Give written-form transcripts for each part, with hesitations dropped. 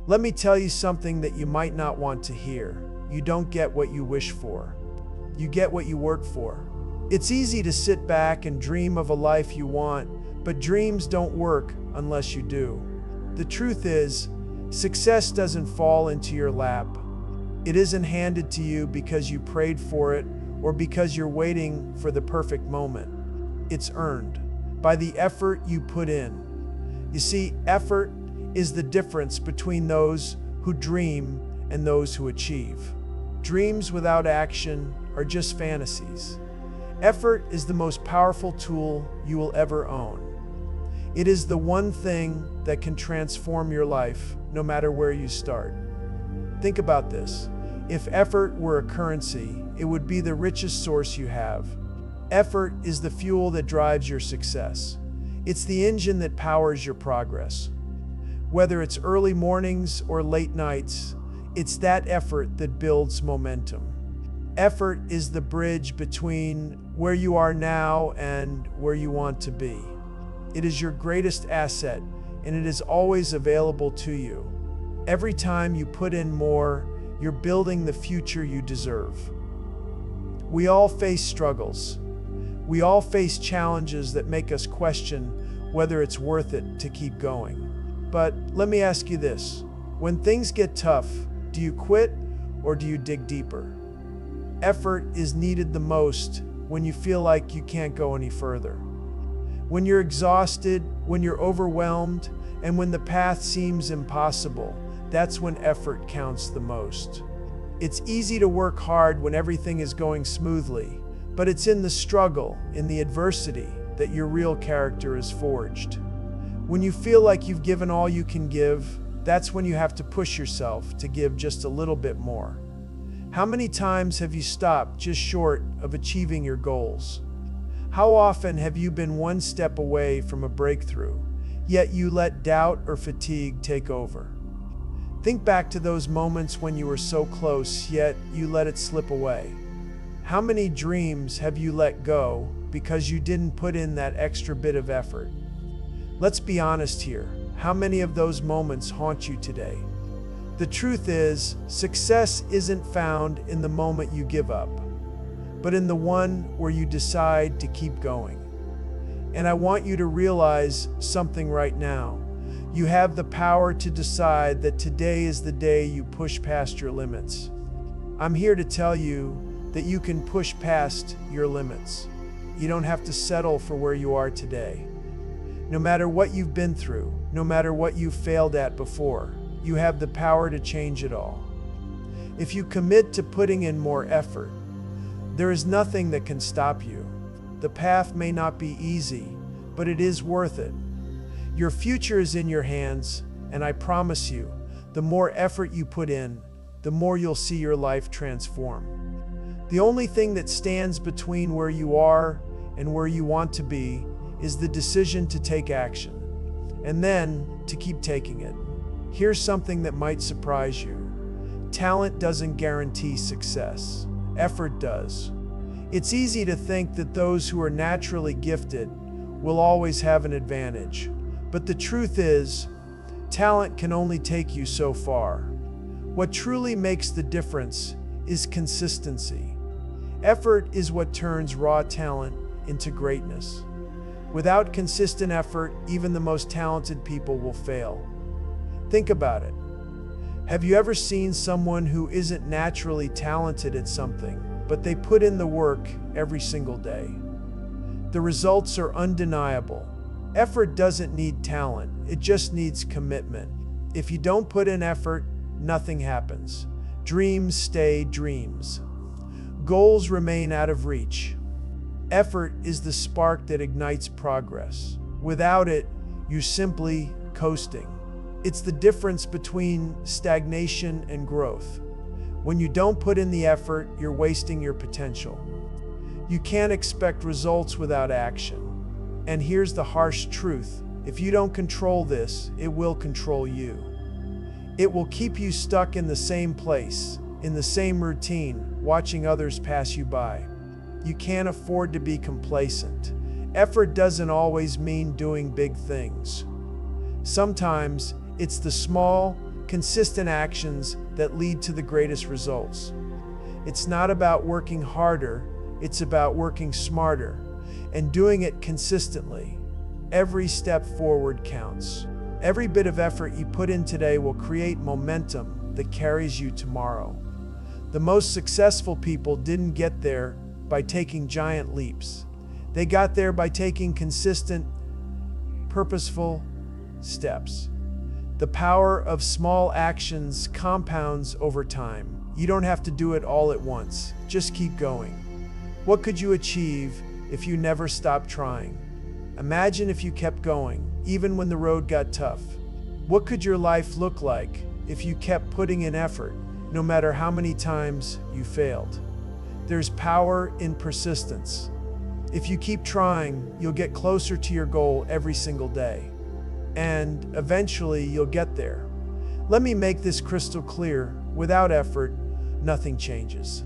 Let me tell you something that you might not want to hear. You don't get what you wish for. You get what you work for. It's easy to sit back and dream of a life you want, but dreams don't work unless you do. The truth is, success doesn't fall into your lap. It isn't handed to you because you prayed for it or because you're waiting for the perfect moment. It's earned by the effort you put in. You see, effort is the difference between those who dream and those who achieve. Dreams without action are just fantasies. Effort is the most powerful tool you will ever own. It is the one thing that can transform your life, no matter where you start. Think about this. If effort were a currency, it would be the richest source you have. Effort is the fuel that drives your success. It's the engine that powers your progress. Whether it's early mornings or late nights, it's that effort that builds momentum. Effort is the bridge between where you are now and where you want to be. It is your greatest asset, and it is always available to you. Every time you put in more, you're building the future you deserve. We all face struggles. We all face challenges that make us question whether it's worth it to keep going. But let me ask you this. When things get tough, do you quit or do you dig deeper? Effort is needed the most when you feel like you can't go any further. When you're exhausted, when you're overwhelmed, and when the path seems impossible, that's when effort counts the most. It's easy to work hard when everything is going smoothly, but it's in the struggle, in the adversity, that your real character is forged. When you feel like you've given all you can give, that's when you have to push yourself to give just a little bit more. How many times have you stopped just short of achieving your goals? How often have you been one step away from a breakthrough, yet you let doubt or fatigue take over? Think back to those moments when you were so close, yet you let it slip away. How many dreams have you let go because you didn't put in that extra bit of effort? Let's be honest here. How many of those moments haunt you today? The truth is, success isn't found in the moment you give up, but in the one where you decide to keep going. And I want you to realize something right now. You have the power to decide that today is the day you push past your limits. I'm here to tell you that you can push past your limits. You don't have to settle for where you are today. No matter what you've been through, no matter what you've failed at before, you have the power to change it all. If you commit to putting in more effort, there is nothing that can stop you. The path may not be easy, but it is worth it. Your future is in your hands, and I promise you, the more effort you put in, the more you'll see your life transform. The only thing that stands between where you are and where you want to be is the decision to take action, and then to keep taking it. Here's something that might surprise you. Talent doesn't guarantee success. Effort does. It's easy to think that those who are naturally gifted will always have an advantage. But the truth is, talent can only take you so far. What truly makes the difference is consistency. Effort is what turns raw talent into greatness. Without consistent effort, even the most talented people will fail. Think about it. Have you ever seen someone who isn't naturally talented at something, but they put in the work every single day? The results are undeniable. Effort doesn't need talent, it just needs commitment. If you don't put in effort, nothing happens. Dreams stay dreams. Goals remain out of reach. Effort is the spark that ignites progress. Without it, you're simply coasting. It's the difference between stagnation and growth. When you don't put in the effort, you're wasting your potential. You can't expect results without action. And here's the harsh truth. If you don't control this, it will control you. It will keep you stuck in the same place, in the same routine, watching others pass you by. You can't afford to be complacent. Effort doesn't always mean doing big things. Sometimes it's the small, consistent actions that lead to the greatest results. It's not about working harder, it's about working smarter and doing it consistently. Every step forward counts. Every bit of effort you put in today will create momentum that carries you tomorrow. The most successful people didn't get there by taking giant leaps. They got there by taking consistent, purposeful steps. The power of small actions compounds over time. You don't have to do it all at once. Just keep going. What could you achieve if you never stopped trying? Imagine if you kept going, even when the road got tough. What could your life look like if you kept putting in effort, no matter how many times you failed? There's power in persistence. If you keep trying, you'll get closer to your goal every single day. And eventually you'll get there. Let me make this crystal clear. Without effort, nothing changes.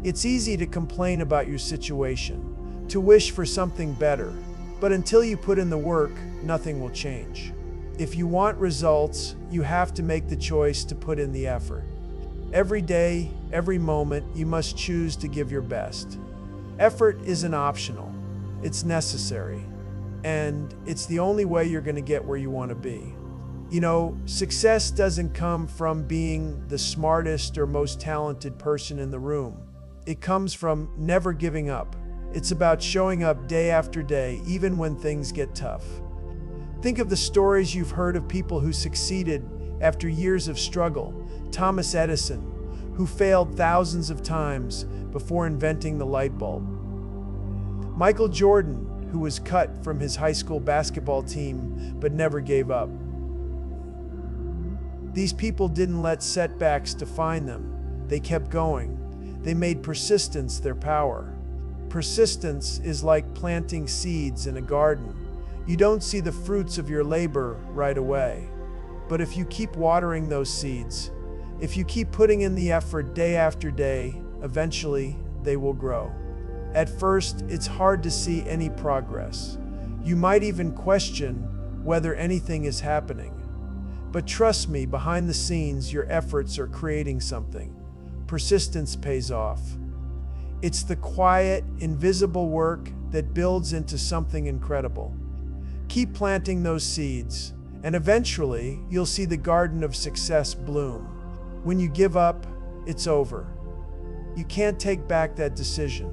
It's easy to complain about your situation, to wish for something better, but until you put in the work, nothing will change. If you want results, you have to make the choice to put in the effort. Every day, every moment, you must choose to give your best. Effort isn't optional, it's necessary. And it's the only way you're going to get where you want to be. You know, success doesn't come from being the smartest or most talented person in the room. It comes from never giving up. It's about showing up day after day, even when things get tough. Think of the stories you've heard of people who succeeded after years of struggle. Thomas Edison, who failed thousands of times before inventing the light bulb. Michael Jordan, who was cut from his high school basketball team but never gave up. These people didn't let setbacks define them. They kept going. They made persistence their power. Persistence is like planting seeds in a garden. You don't see the fruits of your labor right away. But if you keep watering those seeds, if you keep putting in the effort day after day, eventually they will grow. At first, it's hard to see any progress. You might even question whether anything is happening. But trust me, behind the scenes, your efforts are creating something. Persistence pays off. It's the quiet, invisible work that builds into something incredible. Keep planting those seeds, and eventually you'll see the garden of success bloom. When you give up, it's over. You can't take back that decision.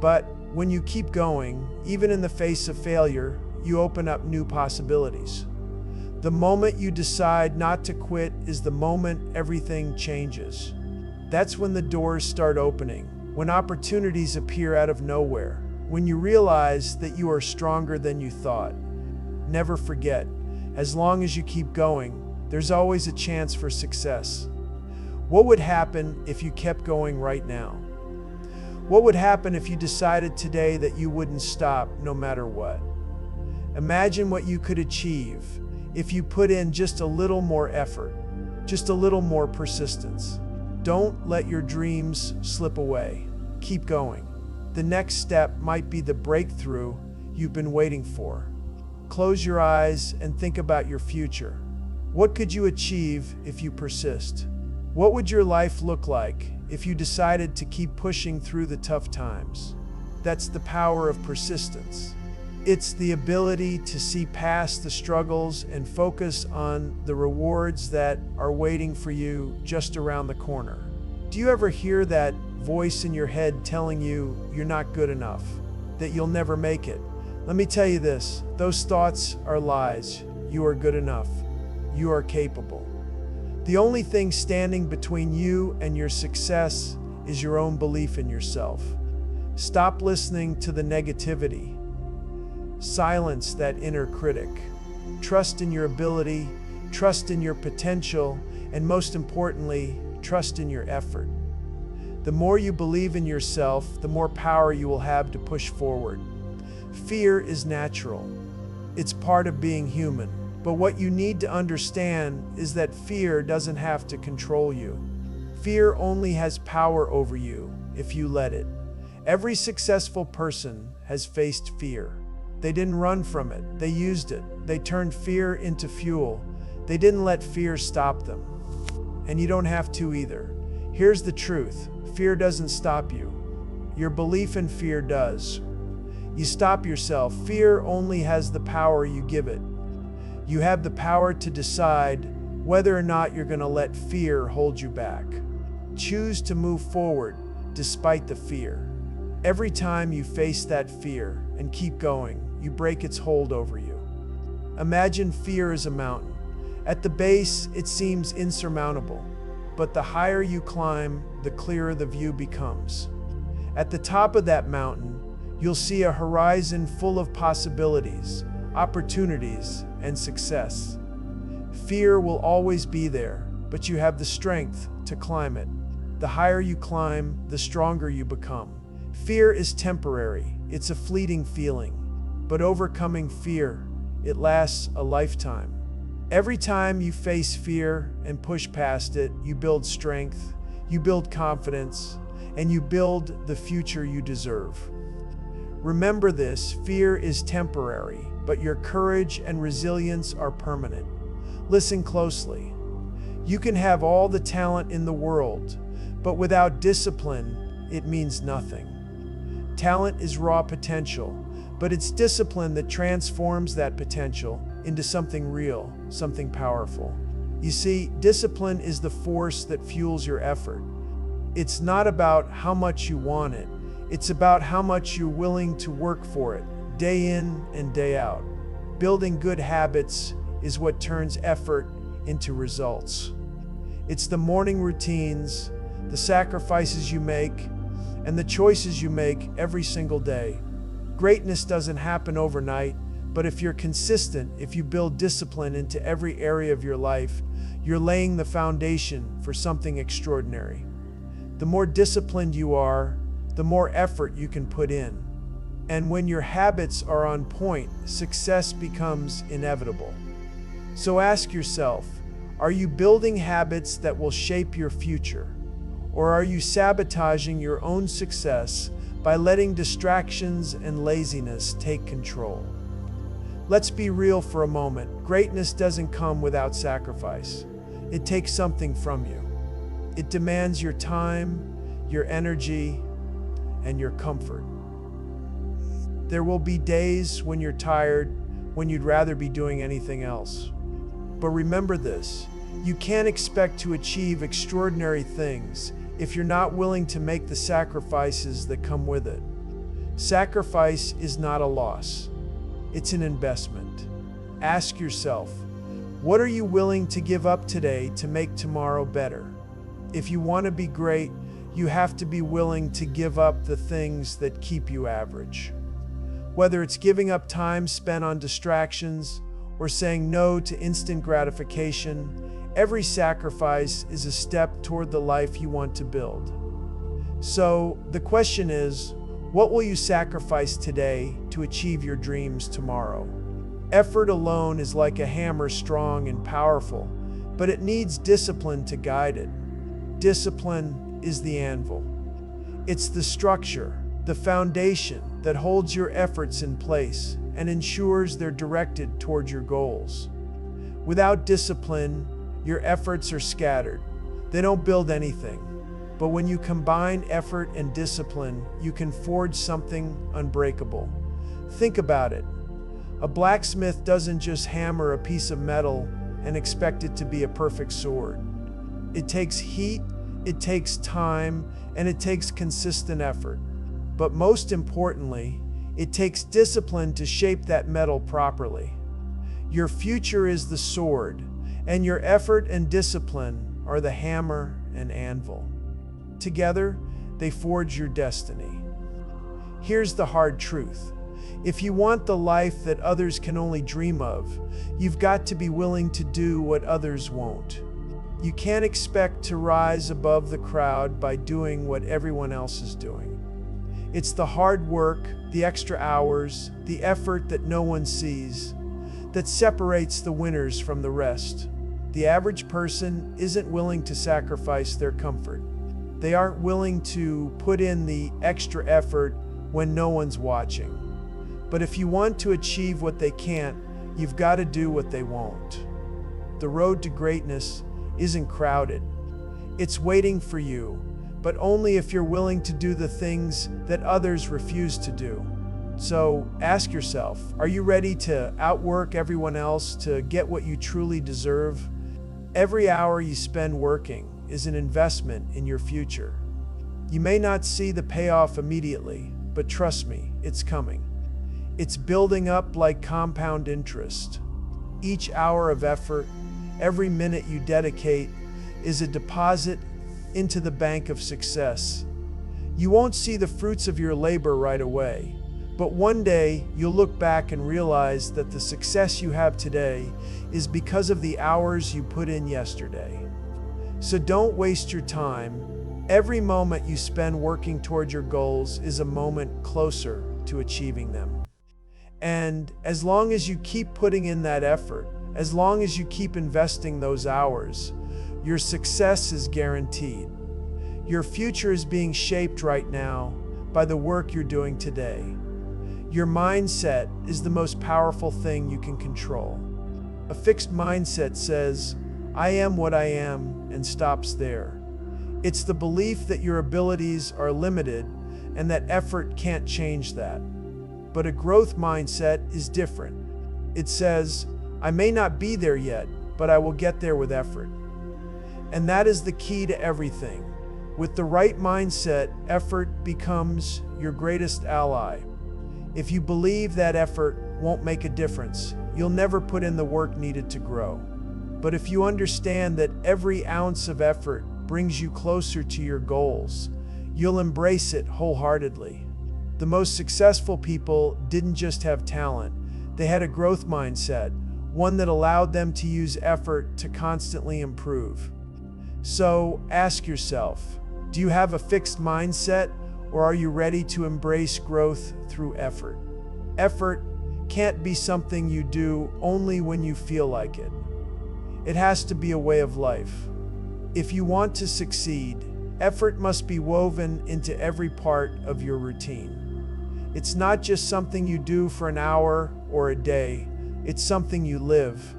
But when you keep going, even in the face of failure, you open up new possibilities. The moment you decide not to quit is the moment everything changes. That's when the doors start opening, when opportunities appear out of nowhere, when you realize that you are stronger than you thought. Never forget, as long as you keep going, there's always a chance for success. What would happen if you kept going right now? What would happen if you decided today that you wouldn't stop no matter what? Imagine what you could achieve if you put in just a little more effort, just a little more persistence. Don't let your dreams slip away. Keep going. The next step might be the breakthrough you've been waiting for. Close your eyes and think about your future. What could you achieve if you persist? What would your life look like if you decided to keep pushing through the tough times? That's the power of persistence. It's the ability to see past the struggles and focus on the rewards that are waiting for you just around the corner. Do you ever hear that voice in your head telling you you're not good enough, that you'll never make it? Let me tell you this, those thoughts are lies. You are good enough. You are capable. The only thing standing between you and your success is your own belief in yourself. Stop listening to the negativity. Silence that inner critic. Trust in your ability, trust in your potential, and most importantly, trust in your effort. The more you believe in yourself, the more power you will have to push forward. Fear is natural. It's part of being human. But what you need to understand is that fear doesn't have to control you. Fear only has power over you if you let it. Every successful person has faced fear. They didn't run from it. They used it. They turned fear into fuel. They didn't let fear stop them. and you don't have to either. Here's the truth. Fear doesn't stop you. Your belief in fear does. You stop yourself. Fear only has the power you give it. You have the power to decide whether or not you're going to let fear hold you back. Choose to move forward despite the fear. Every time you face that fear and keep going, you break its hold over you. Imagine fear as a mountain. At the base, it seems insurmountable, but the higher you climb, the clearer the view becomes. At the top of that mountain, you'll see a horizon full of possibilities, opportunities, and success. Fear will always be there, but you have the strength to climb it. The higher you climb, the stronger you become. Fear is temporary. It's a fleeting feeling. But overcoming fear, it lasts a lifetime. Every time you face fear and push past it, you build strength, you build confidence, and you build the future you deserve. Remember this, fear is temporary, but your courage and resilience are permanent. Listen closely. You can have all the talent in the world, but without discipline, it means nothing. Talent is raw potential, but it's discipline that transforms that potential into something real, something powerful. You see, discipline is the force that fuels your effort. It's not about how much you want it. It's about how much you're willing to work for it, day in and day out. Building good habits is what turns effort into results. It's the morning routines, the sacrifices you make, and the choices you make every single day. Greatness doesn't happen overnight, but if you're consistent, if you build discipline into every area of your life, you're laying the foundation for something extraordinary. The more disciplined you are, the more effort you can put in. And when your habits are on point, success becomes inevitable. So ask yourself, are you building habits that will shape your future? Or are you sabotaging your own success by letting distractions and laziness take control? Let's be real for a moment. Greatness doesn't come without sacrifice. It takes something from you. It demands your time, your energy, and your comfort. There will be days when you're tired, when you'd rather be doing anything else. But remember this, you can't expect to achieve extraordinary things if you're not willing to make the sacrifices that come with it. Sacrifice is not a loss. It's an investment. Ask yourself, what are you willing to give up today to make tomorrow better? If you want to be great, you have to be willing to give up the things that keep you average. Whether it's giving up time spent on distractions or saying no to instant gratification, every sacrifice is a step toward the life you want to build. So the question is, what will you sacrifice today to achieve your dreams tomorrow? Effort alone is like a hammer, strong and powerful, but it needs discipline to guide it. Discipline is the anvil. It's the structure, the foundation that holds your efforts in place and ensures they're directed toward your goals. Without discipline, your efforts are scattered. They don't build anything. But when you combine effort and discipline, you can forge something unbreakable. Think about it. A blacksmith doesn't just hammer a piece of metal and expect it to be a perfect sword. It takes heat, it takes time, and it takes consistent effort. But most importantly, it takes discipline to shape that metal properly. Your future is the sword, and your effort and discipline are the hammer and anvil. Together, they forge your destiny. Here's the hard truth. If you want the life that others can only dream of, you've got to be willing to do what others won't. You can't expect to rise above the crowd by doing what everyone else is doing. It's the hard work, the extra hours, the effort that no one sees, that separates the winners from the rest. The average person isn't willing to sacrifice their comfort. They aren't willing to put in the extra effort when no one's watching. But if you want to achieve what they can't, you've got to do what they won't. The road to greatness isn't crowded. It's waiting for you, but only if you're willing to do the things that others refuse to do. So ask yourself, are you ready to outwork everyone else to get what you truly deserve? Every hour you spend working is an investment in your future. You may not see the payoff immediately, but trust me, it's coming. It's building up like compound interest. Each hour of effort, every minute you dedicate, is a deposit into the bank of success. You won't see the fruits of your labor right away, but one day you'll look back and realize that the success you have today is because of the hours you put in yesterday. So don't waste your time. Every moment you spend working toward your goals is a moment closer to achieving them. And as long as you keep putting in that effort, as long as you keep investing those hours, your success is guaranteed. Your future is being shaped right now by the work you're doing today. Your mindset is the most powerful thing you can control. A fixed mindset says, "I am what I am," and stops there. It's the belief that your abilities are limited and that effort can't change that. But a growth mindset is different. It says, "I may not be there yet, but I will get there with effort." And that is the key to everything. With the right mindset, effort becomes your greatest ally. If you believe that effort won't make a difference, you'll never put in the work needed to grow. But if you understand that every ounce of effort brings you closer to your goals, you'll embrace it wholeheartedly. The most successful people didn't just have talent, they had a growth mindset, one that allowed them to use effort to constantly improve. So ask yourself, do you have a fixed mindset, or are you ready to embrace growth through effort? Effort can't be something you do only when you feel like it. It has to be a way of life. If you want to succeed, effort must be woven into every part of your routine. It's not just something you do for an hour or a day, it's something you live.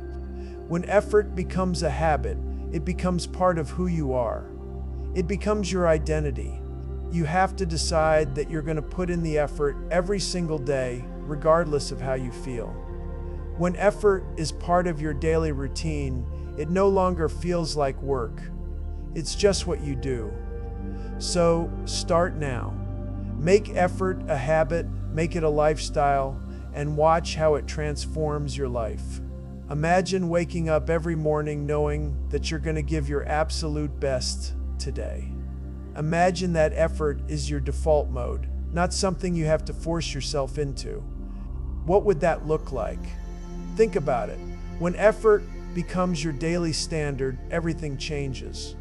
When effort becomes a habit, it becomes part of who you are. It becomes your identity. You have to decide that you're going to put in the effort every single day, regardless of how you feel. When effort is part of your daily routine, it no longer feels like work. It's just what you do. So start now. Make effort a habit, make it a lifestyle, and watch how it transforms your life. Imagine waking up every morning knowing that you're going to give your absolute best today. Imagine that effort is your default mode, not something you have to force yourself into. What would that look like? Think about it. When effort becomes your daily standard, everything changes.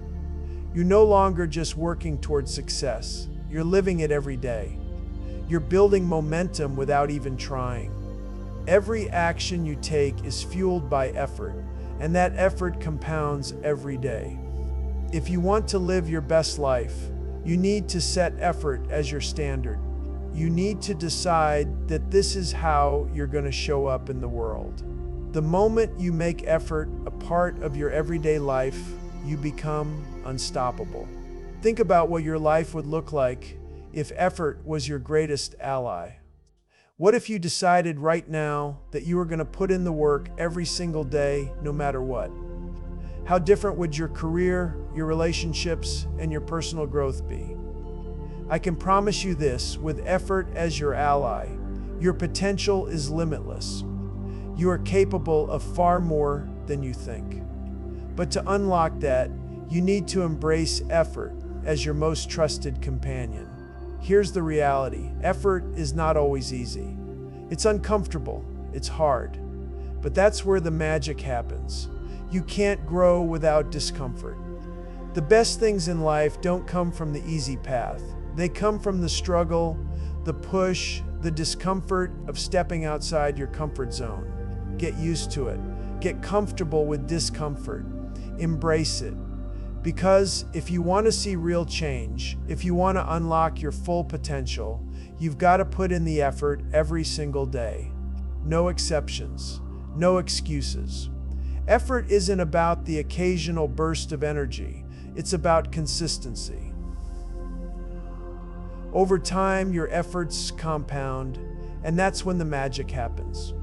You're no longer just working towards success. You're living it every day. You're building momentum without even trying. Every action you take is fueled by effort, and that effort compounds every day. If you want to live your best life, you need to set effort as your standard. You need to decide that this is how you're going to show up in the world. The moment you make effort a part of your everyday life, you become unstoppable. Think about what your life would look like if effort was your greatest ally. What if you decided right now that you were going to put in the work every single day, no matter what? How different would your career, your relationships, and your personal growth be? I can promise you this, with effort as your ally, your potential is limitless. You are capable of far more than you think. But to unlock that, you need to embrace effort as your most trusted companion. Here's the reality. Effort is not always easy. It's uncomfortable, it's hard. But that's where the magic happens. You can't grow without discomfort. The best things in life don't come from the easy path. They come from the struggle, the push, the discomfort of stepping outside your comfort zone. Get used to it. Get comfortable with discomfort. Embrace it. Because if you want to see real change, if you want to unlock your full potential, you've got to put in the effort every single day. No exceptions, no excuses. Effort isn't about the occasional burst of energy. It's about consistency. Over time, your efforts compound, and that's when the magic happens.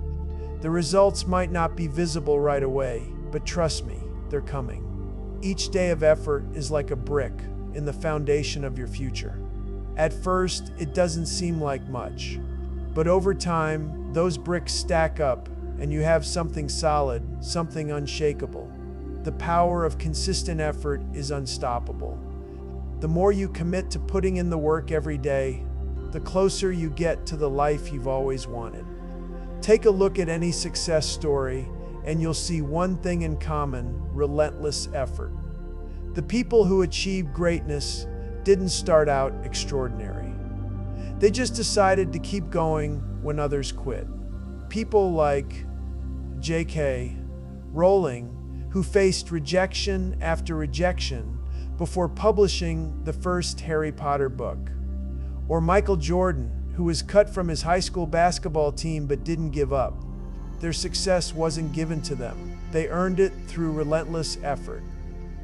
The results might not be visible right away, but trust me, they're coming. Each day of effort is like a brick in the foundation of your future. At first, it doesn't seem like much, but over time, those bricks stack up and you have something solid, something unshakable. The power of consistent effort is unstoppable. The more you commit to putting in the work every day, the closer you get to the life you've always wanted. Take a look at any success story, and you'll see one thing in common: relentless effort. The people who achieved greatness didn't start out extraordinary. They just decided to keep going when others quit. People like J.K. Rowling, who faced rejection after rejection before publishing the first Harry Potter book. Or Michael Jordan, who was cut from his high school basketball team but didn't give up. Their success wasn't given to them. They earned it through relentless effort.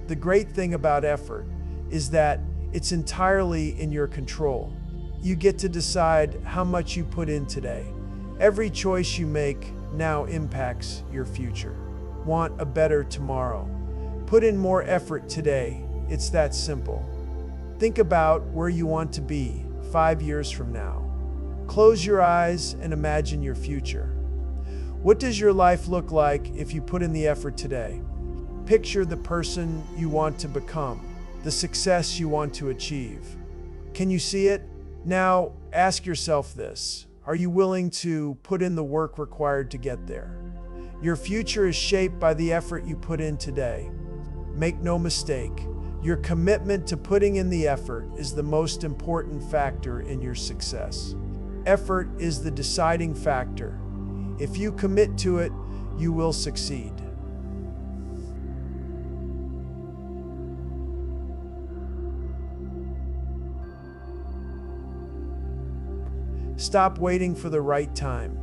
The great thing about effort is that it's entirely in your control. You get to decide how much you put in today. Every choice you make now impacts your future. Want a better tomorrow? Put in more effort today. It's that simple. Think about where you want to be 5 years from now. Close your eyes and imagine your future. What does your life look like if you put in the effort today? Picture the person you want to become, the success you want to achieve. Can you see it? Now, ask yourself this: are you willing to put in the work required to get there? Your future is shaped by the effort you put in today. Make no mistake, your commitment to putting in the effort is the most important factor in your success. Effort is the deciding factor. If you commit to it, you will succeed. Stop waiting for the right time.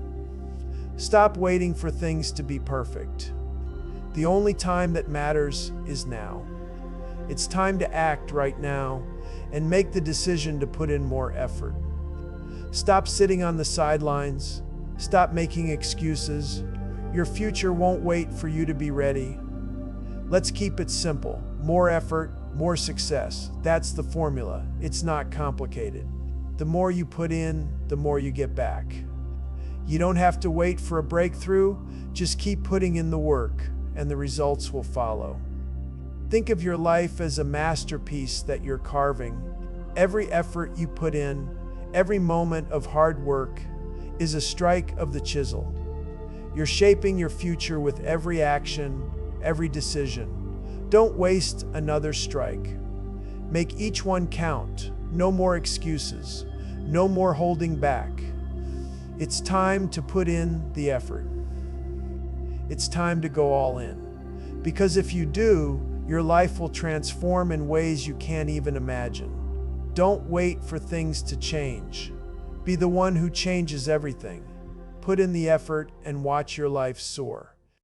Stop waiting for things to be perfect. The only time that matters is now. It's time to act right now and make the decision to put in more effort. Stop sitting on the sidelines. Stop making excuses. Your future won't wait for you to be ready. Let's keep it simple. More effort, more success. That's the formula. It's not complicated. The more you put in, the more you get back. You don't have to wait for a breakthrough. Just keep putting in the work, and the results will follow. Think of your life as a masterpiece that you're carving. Every effort you put in, every moment of hard work, is a strike of the chisel. You're shaping your future with every action, every decision. Don't waste another strike. Make each one count. No more excuses. No more holding back. It's time to put in the effort. It's time to go all in. Because if you do, your life will transform in ways you can't even imagine. Don't wait for things to change. Be the one who changes everything. Put in the effort and watch your life soar.